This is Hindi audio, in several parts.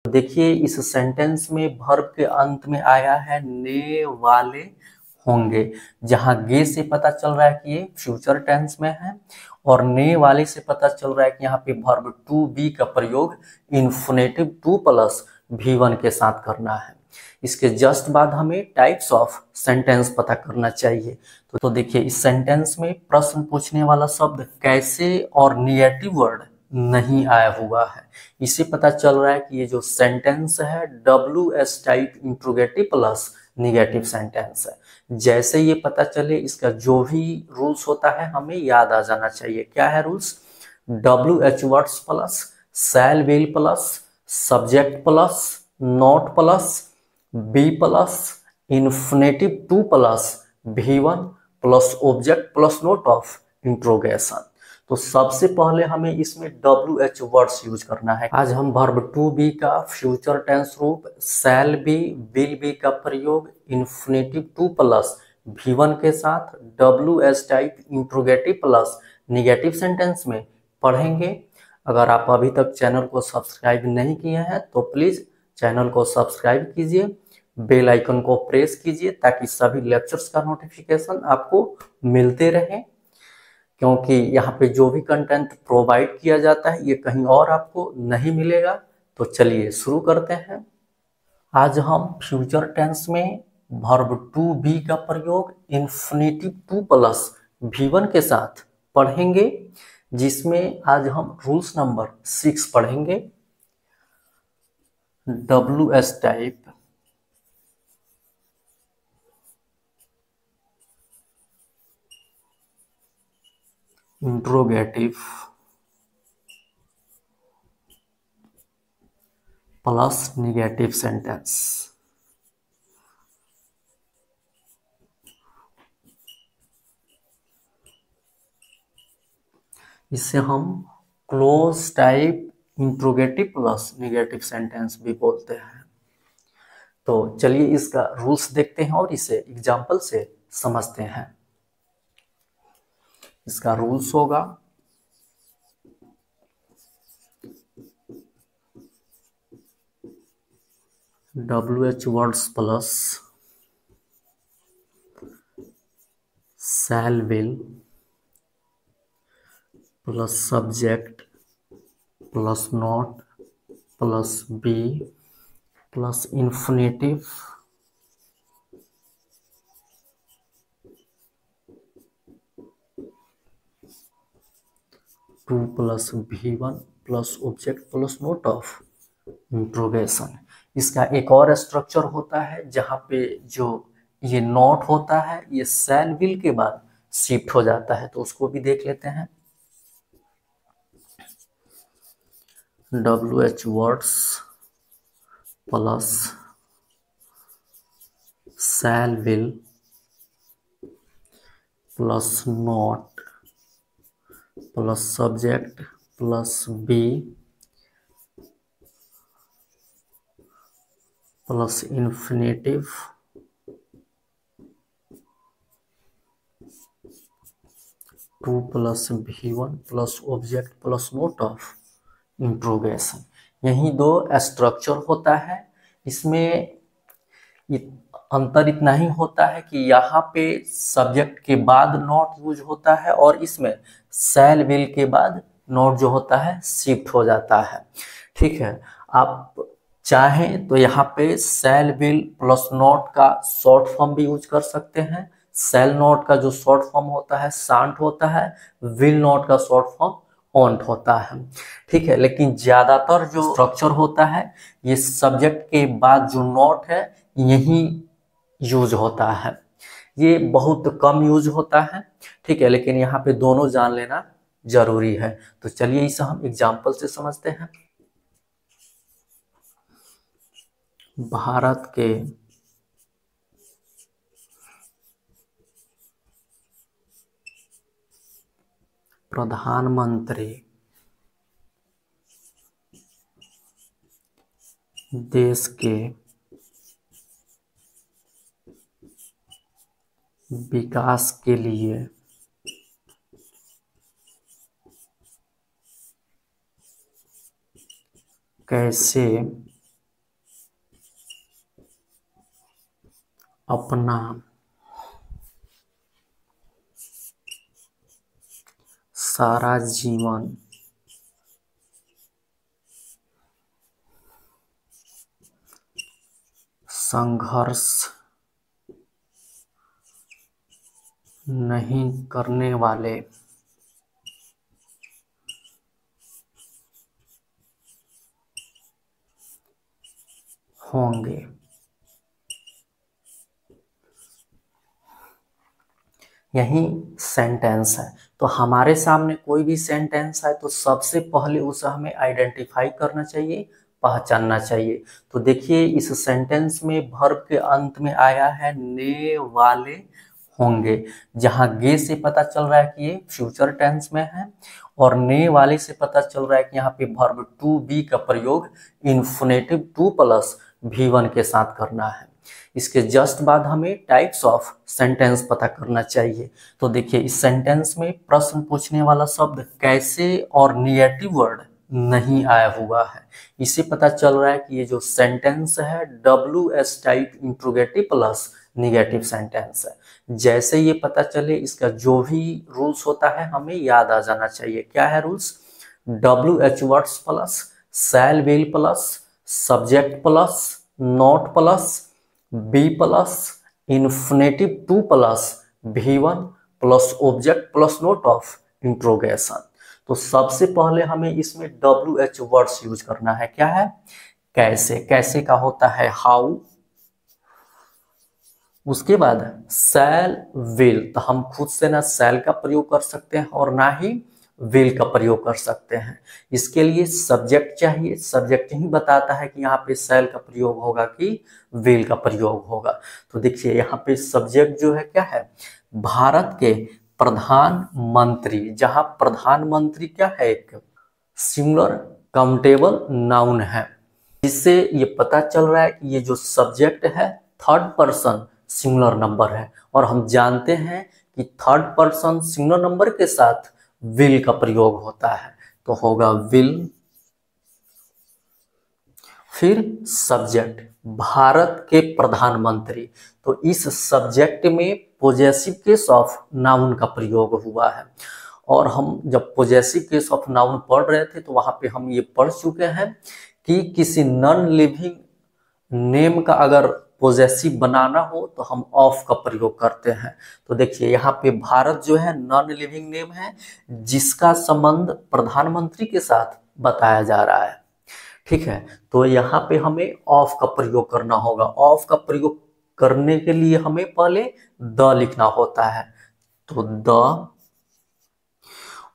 देखिए इस सेंटेंस में वर्ब के अंत में आया है ने वाले होंगे, जहां गे से पता चल रहा है कि ये फ्यूचर टेंस में है और ने वाले से पता चल रहा है कि यहाँ पे वर्ब टू बी का प्रयोग इन्फिनेटिव टू प्लस V1 के साथ करना है। इसके जस्ट बाद हमें टाइप्स ऑफ सेंटेंस पता करना चाहिए। तो देखिए इस सेंटेंस में प्रश्न पूछने वाला शब्द कैसे और निगेटिव वर्ड नहीं आया हुआ है। इससे पता चल रहा है कि ये जो सेंटेंस है WS type interrogative plus negative sentence है। जैसे ये पता चले इसका जो भी रूल्स होता है हमें याद आ जाना चाहिए। क्या है rules? WH words plus shall will plus subject plus not plus be plus infinitive to plus V1 plus object plus note of interrogation. तो सबसे पहले हमें इसमें WH वर्ड्स यूज करना है। आज हम वर्ब टू बी का फ्यूचर टेंस रूप शैल बी विल बी का प्रयोग इन्फिनेटिव टू प्लस V1 के साथ WH type interrogative plus negative sentence में पढ़ेंगे। अगर आप अभी तक चैनल को सब्सक्राइब नहीं किए हैं तो प्लीज चैनल को सब्सक्राइब कीजिए, बेल आइकन को प्रेस कीजिए ताकि सभी लेक्चर्स का नोटिफिकेशन आपको मिलते रहे, क्योंकि यहाँ पे जो भी कंटेंट प्रोवाइड किया जाता है ये कहीं और आपको नहीं मिलेगा। तो चलिए शुरू करते हैं। आज हम फ्यूचर टेंस में वर्ब टू बी का प्रयोग इन्फिनेटिव टू प्लस V1 के साथ पढ़ेंगे, जिसमें आज हम रूल्स नंबर 6 पढ़ेंगे। WS type interrogative plus negative sentence. इसे हम close type interrogative plus negative sentence भी बोलते हैं। तो चलिए इसका रूल्स देखते हैं और इसे एग्जाम्पल से समझते हैं। इसका रूल्स होगा WH words plus shall will plus subject plus not plus be plus infinitive to plus V1 plus object plus note of interrogation. इसका एक और स्ट्रक्चर होता है जहाँ पे जो ये नॉट होता है ये शैल विल के बाद शिफ्ट हो जाता है, तो उसको भी देख लेते हैं। WH words plus shall will plus not plus subject plus be plus infinitive to plus V1 plus object plus note of interrogation. यही दो स्ट्रक्चर होता है। इसमें अंतर इतना ही होता है कि यहाँ पे सब्जेक्ट के बाद नॉट यूज होता है और इसमें शैल विल के बाद नॉट जो होता है शिफ्ट हो जाता है। ठीक है, आप चाहें तो यहाँ पे शैल विल प्लस नॉट का शॉर्ट फॉर्म भी यूज कर सकते हैं। शैल नॉट का जो शॉर्ट फॉर्म होता है शांट होता है, विल नॉट का शॉर्ट फॉर्म ऑन्ट होता है। ठीक है, लेकिन ज्यादातर जो स्ट्रक्चर होता है ये सब्जेक्ट के बाद जो नॉट है यही यूज होता है। ये बहुत कम यूज होता है। ठीक है, लेकिन यहाँ पे दोनों जान लेना जरूरी है। तो चलिए इसे हम एग्जाम्पल से समझते हैं। भारत के प्रधानमंत्री देश के विकास के लिए कैसे अपना सारा जीवन संघर्ष नहीं करने वाले होंगे। यही सेंटेंस है। तो हमारे सामने कोई भी सेंटेंस है तो सबसे पहले उसे हमें आइडेंटिफाई करना चाहिए, पहचानना चाहिए। तो देखिए इस सेंटेंस में वर्ब के अंत में आया है ने वाले होंगे, जहां गे से पता चल रहा है कि ये फ्यूचर टेंस में है, और ने वाले से पता चल रहा है कि यहाँ पे वर्ब टू बी का प्रयोग इन्फिनेटिव टू प्लस V1 के साथ करना है। इसके जस्ट बाद हमें टाइप्स ऑफ सेंटेंस पता करना चाहिए। तो देखिए इस सेंटेंस में प्रश्न पूछने वाला शब्द कैसे और निगेटिव वर्ड नहीं आया हुआ है। इससे पता चल रहा है कि ये जो सेंटेंस है WS type interrogative plus negative sentence है। जैसे ये पता चले इसका जो भी रूल्स होता है हमें याद आ जाना चाहिए। क्या है rules? WH words plus shall will plus subject plus not plus be plus infinitive to plus V1 plus object plus note of interrogation. तो सबसे पहले हमें इसमें WH वर्ड्स यूज करना है। क्या है? कैसे। कैसे का होता है हाउ। उसके बाद शैल विल, तो हम खुद से ना शैल का प्रयोग कर सकते हैं और ना ही विल का प्रयोग कर सकते हैं। इसके लिए सब्जेक्ट चाहिए। सब्जेक्ट ही बताता है कि यहाँ पे शैल का प्रयोग होगा कि विल का प्रयोग होगा। तो देखिए यहाँ पे सब्जेक्ट जो है क्या है? भारत के प्रधानमंत्री, जहां प्रधानमंत्री क्या है? एक सिंगुलर काउंटेबल नाउन है। इससे ये पता चल रहा है कि ये जो सब्जेक्ट है थर्ड पर्सन सिंगुलर नंबर है, और हम जानते हैं कि थर्ड पर्सन सिंगुलर नंबर के साथ विल का प्रयोग होता है। तो होगा विल, फिर सब्जेक्ट भारत के प्रधानमंत्री। तो इस सब्जेक्ट में पोजेसिव केस ऑफ नाउन का प्रयोग हुआ है। और हम जब पोजेसिव केस ऑफ नाउन पढ़ रहे थे तो वहां पे हम ये पढ़ चुके हैं कि किसी नॉन लिविंग नेम का अगर पोजेसिव बनाना हो तो हम ऑफ का प्रयोग करते हैं। तो देखिए यहाँ पे भारत जो है नॉन लिविंग नेम है जिसका संबंध प्रधानमंत्री के साथ बताया जा रहा है। ठीक है, तो यहाँ पे हमें ऑफ का प्रयोग करना होगा। ऑफ का प्रयोग करने के लिए हमें पहले द लिखना होता है। तो द,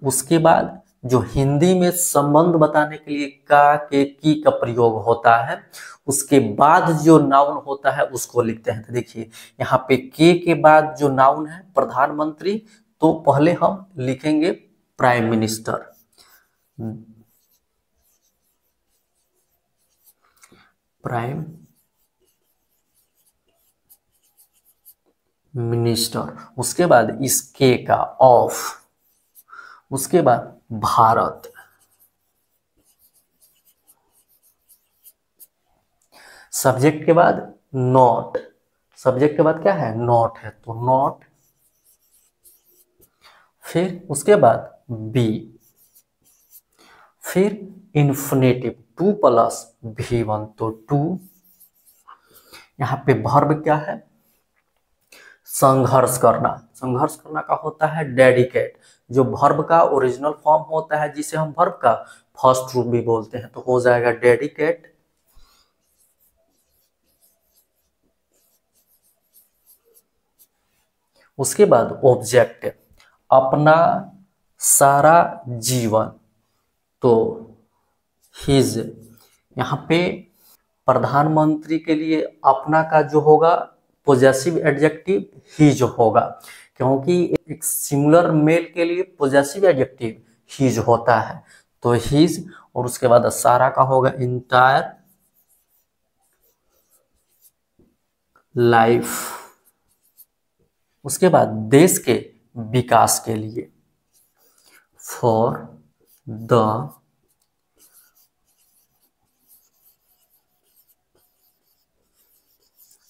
उसके बाद जो हिंदी में संबंध बताने के लिए का के की का प्रयोग होता है, उसके बाद जो नाउन होता है उसको लिखते हैं। तो देखिए यहाँ पे के बाद जो नाउन है प्रधानमंत्री, तो पहले हम लिखेंगे प्राइम मिनिस्टर। प्राइम मिनिस्टर, उसके बाद इस के का ऑफ, उसके बाद भारत, सब्जेक्ट के बाद नॉट, सब्जेक्ट के बाद क्या है? नॉट है, तो नॉट, फिर उसके बाद बी, फिर इन्फिनेटिव टू प्लस V1, तो टू। यहाँ पे वर्ब क्या है? संघर्ष करना। संघर्ष करना का होता है डेडिकेट, जो वर्ब का ओरिजिनल फॉर्म होता है जिसे हम वर्ब का फर्स्ट रूप भी बोलते हैं। तो हो जाएगा डेडिकेट, उसके बाद ऑब्जेक्ट अपना सारा जीवन, तो हिज। यहाँ पे प्रधानमंत्री के लिए अपना का जो होगा पोजेसिव एडजेक्टिव हिज होगा, क्योंकि एक सिंगुलर मेल के लिए पोजेसिव एडजेक्टिव हिज होता है। तो हिज, और उसके बाद सारा का होगा इंटायर लाइफ। उसके बाद देश के विकास के लिए फॉर द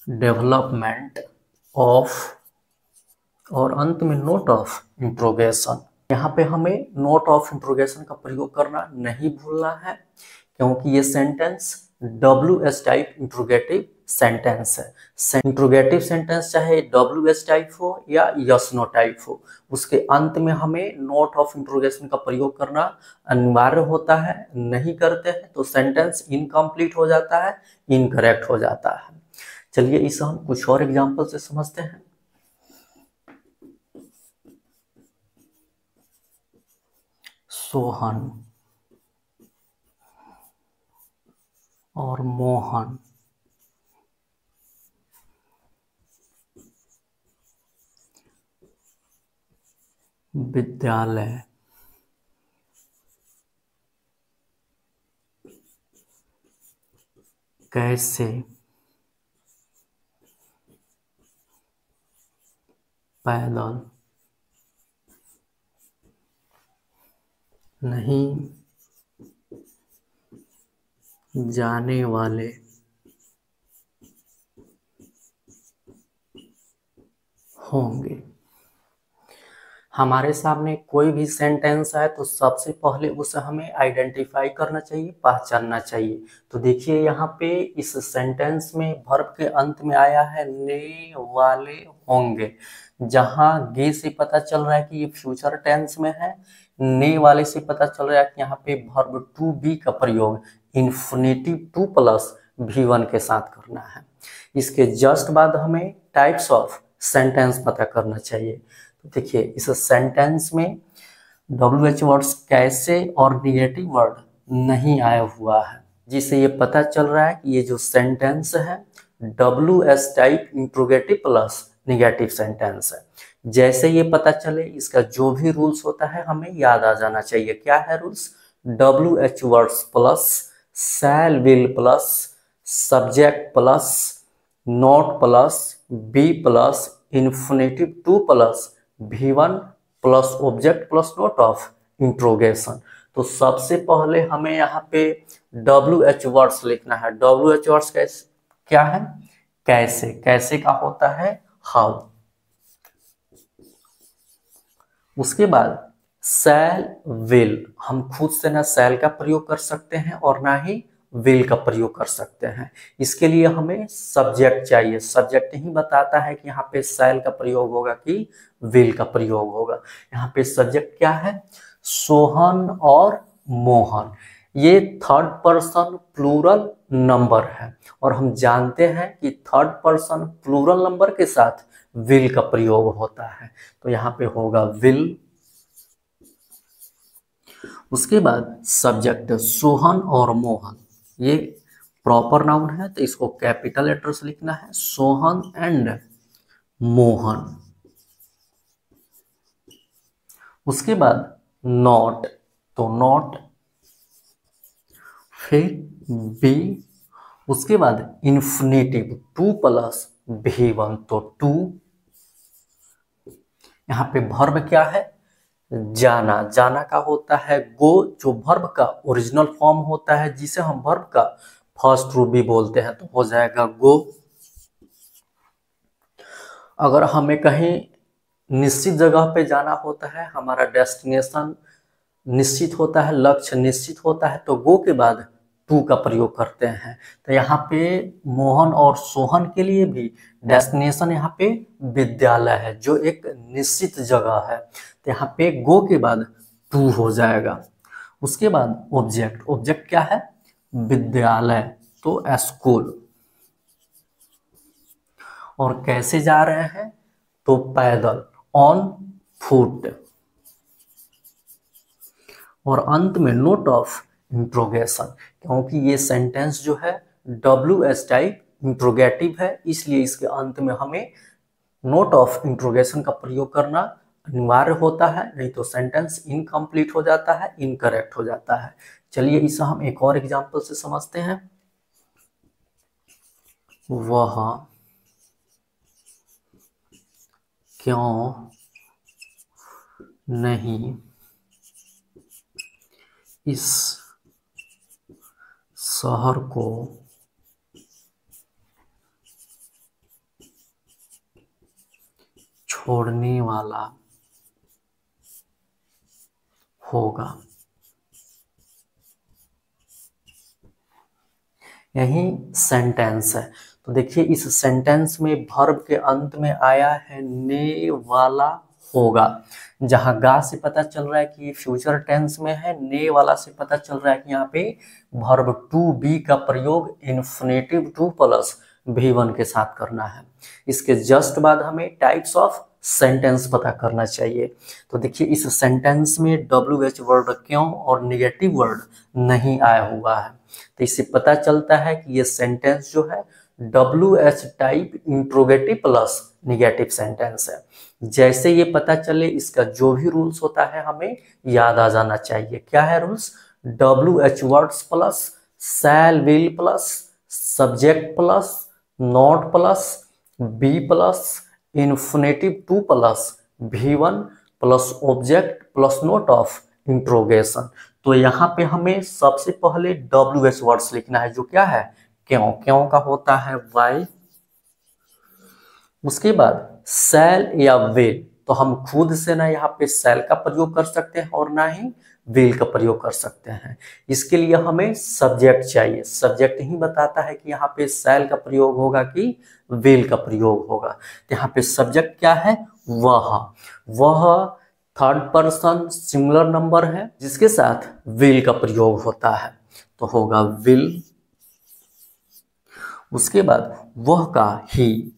डेवलपमेंट ऑफ और अंत में नोट ऑफ इंट्रोगेशन। यहाँ पे हमें नोट ऑफ इंट्रोगेशन का प्रयोग करना नहीं भूलना है, क्योंकि ये sentence WH type interrogative sentence है। इंट्रोगेटिव सेंटेंस चाहे WH टाइप हो या यस नो टाइप हो, उसके अंत में हमें नोट ऑफ इंट्रोगेशन का प्रयोग करना अनिवार्य होता है। नहीं करते हैं तो सेंटेंस इनकम्प्लीट हो जाता है, इनकरेक्ट हो जाता है। चलिए इसे हम कुछ और एग्जाम्पल से समझते हैं। सोहन और मोहन विद्यालय कैसे पैदल नहीं जाने वाले होंगे। हमारे सामने कोई भी सेंटेंस है तो सबसे पहले उसे हमें आइडेंटिफाई करना चाहिए, पहचानना चाहिए। तो देखिए यहाँ पे इस सेंटेंस में वर्ब के अंत में आया है ने वाले होंगे। जहाँ गे से पता चल रहा है कि ये फ्यूचर टेंस में है, ने वाले से पता चल रहा है कि यहाँ पे वर्ब टू बी का प्रयोग इन्फिनेटिव टू प्लस V1 के साथ करना है। इसके जस्ट बाद हमें टाइप्स ऑफ सेंटेंस पता करना चाहिए। तो देखिए इस सेंटेंस में WH वर्ड्स कैसे और निगेटिव वर्ड नहीं आया हुआ है, जिससे ये पता चल रहा है कि ये जो सेंटेंस है WH type interrogative plus negative sentence है। जैसे ये पता चले, इसका जो भी रूल्स होता है हमें याद आ जाना चाहिए। क्या है rules? WH words plus shall will plus subject plus not plus be plus infinitive to plus V1 plus object plus note of interrogation. तो सबसे पहले हमें यहाँ पे WH वर्ड्स लिखना है। WH वर्ड्स कैसे क्या है? कैसे, कैसे का होता है हाउ। उसके बाद शैल विल, हम खुद से ना शैल का प्रयोग कर सकते हैं और ना ही विल का प्रयोग कर सकते हैं। इसके लिए हमें सब्जेक्ट चाहिए। सब्जेक्ट ही बताता है कि यहाँ पे शैल का प्रयोग होगा कि विल का प्रयोग होगा। यहाँ पे सब्जेक्ट क्या है? सोहन और मोहन। ये थर्ड पर्सन प्लूरल नंबर है और हम जानते हैं कि थर्ड पर्सन प्लूरल नंबर के साथ विल का प्रयोग होता है। तो यहाँ पे होगा विल। उसके बाद सब्जेक्ट सोहन और मोहन, ये प्रॉपर नाउन है तो इसको कैपिटल लेटर से लिखना है, सोहन एंड मोहन। उसके बाद नॉट, तो नॉट, फिर बी, उसके बाद इन्फिनेटिव टू प्लस V1 तो टू। यहाँ पे वर्ब क्या है? जाना। जाना का होता है गो, जो वर्ब का ओरिजिनल फॉर्म होता है जिसे हम वर्ब का फर्स्ट रूप भी बोलते हैं, तो हो जाएगा गो। अगर हमें कहीं निश्चित जगह पे जाना होता है, हमारा डेस्टिनेशन निश्चित होता है, लक्ष्य निश्चित होता है, तो गो के बाद टू का प्रयोग करते हैं। तो यहाँ पे मोहन और सोहन के लिए भी डेस्टिनेशन यहाँ पे विद्यालय है, जो एक निश्चित जगह है। तो यहाँ पे गो के बाद टू हो जाएगा। उसके बाद ऑब्जेक्ट, ऑब्जेक्ट क्या है? विद्यालय, तो स्कूल। और कैसे जा रहे हैं? तो पैदल, ऑन फुट। और अंत में नोट ऑफ इंट्रोगेशन, क्योंकि ये सेंटेंस जो है WH टाइप इंट्रोगेटिव है, इसलिए इसके अंत में हमें नोट ऑफ इंट्रोगेशन का प्रयोग करना अनिवार्य होता है, नहीं तो सेंटेंस इनकम्प्लीट हो जाता है, इनकरेक्ट हो जाता है। चलिए इसे हम एक और एग्जांपल से समझते हैं। वह क्यों नहीं इस शहर को छोड़ने वाला होगा। यही सेंटेंस है। तो देखिए इस सेंटेंस में वर्ब के अंत में आया है ने वाला होगा। जहां गा से पता चल रहा है कि ये फ्यूचर टेंस में है, ने वाला से पता चल रहा है कि यहाँ पे वर्ब टू बी का प्रयोग इन्फिनेटिव टू प्लस V1 के साथ करना है। इसके जस्ट बाद हमें टाइप्स ऑफ सेंटेंस पता करना चाहिए। तो देखिए इस सेंटेंस में WH वर्ड क्यों और निगेटिव वर्ड नहीं आया हुआ है। तो इससे पता चलता है कि ये सेंटेंस जो है WH type interrogative plus negative sentence है। जैसे ये पता चले इसका जो भी रूल्स होता है हमें याद आ जाना चाहिए। क्या है rules? WH words plus shall will plus subject plus not plus be plus infinitive to plus V1 plus object plus note of interrogation. तो यहाँ पे हमें सबसे पहले WH वर्ड्स लिखना है जो क्या है क्यों। क्यों का होता है वाई। उसके बाद शैल या विल, तो हम खुद से ना यहाँ पे शैल का प्रयोग कर सकते हैं और ना ही विल का प्रयोग कर सकते हैं। इसके लिए हमें सब्जेक्ट चाहिए। सब्जेक्ट ही बताता है कि यहाँ पे शैल का प्रयोग होगा कि विल का प्रयोग होगा। तो यहाँ पे सब्जेक्ट क्या है? वह थर्ड पर्सन सिंगुलर नंबर है जिसके साथ विल का प्रयोग होता है, तो होगा विल। उसके बाद वह का ही,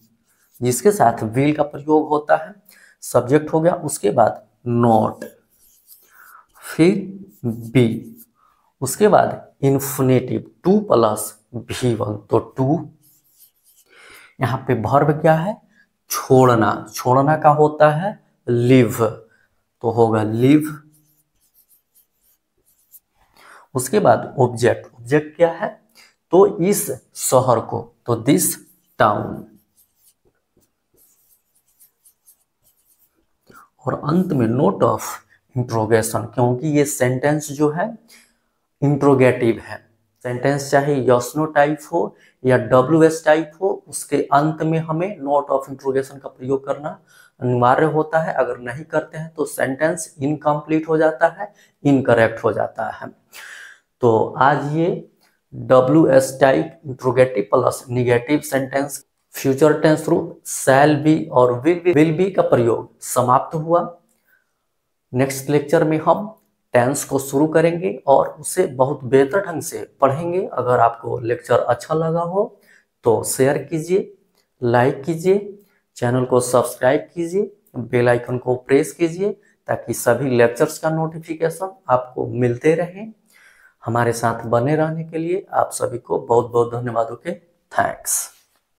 जिसके साथ विल का प्रयोग होता है, सब्जेक्ट हो गया। उसके बाद नॉट, फिर बी, उसके बाद इन्फिनेटिव टू प्लस V1, तो टू। यहाँ पे वर्ब क्या है? छोड़ना। छोड़ना का होता है लिव, तो होगा लिव। उसके बाद ऑब्जेक्ट, ऑब्जेक्ट क्या है? तो इस शहर को, तो दिस टाउन। और अंत में नोट ऑफ इंट्रोगेशन, क्योंकि ये सेंटेंस जो है इंट्रोगेटिव है। सेंटेंस चाहे यस नो टाइप हो या WH टाइप हो, उसके अंत में हमें नोट ऑफ इंट्रोगेशन का प्रयोग करना अनिवार्य होता है। अगर नहीं करते हैं तो सेंटेंस इनकम्प्लीट हो जाता है, इनकरेक्ट हो जाता है। तो आज ये WH type interrogative plus negative sentence future tense through shall be और विल बी का प्रयोग समाप्त हुआ। नेक्स्ट लेक्चर में हम टेंस को शुरू करेंगे और उसे बहुत बेहतर ढंग से पढ़ेंगे। अगर आपको लेक्चर अच्छा लगा हो तो शेयर कीजिए, लाइक कीजिए, चैनल को सब्सक्राइब कीजिए, बेल आइकन को प्रेस कीजिए ताकि सभी लेक्चर्स का नोटिफिकेशन आपको मिलते रहे। हमारे साथ बने रहने के लिए आप सभी को बहुत बहुत धन्यवाद। Okay, thanks.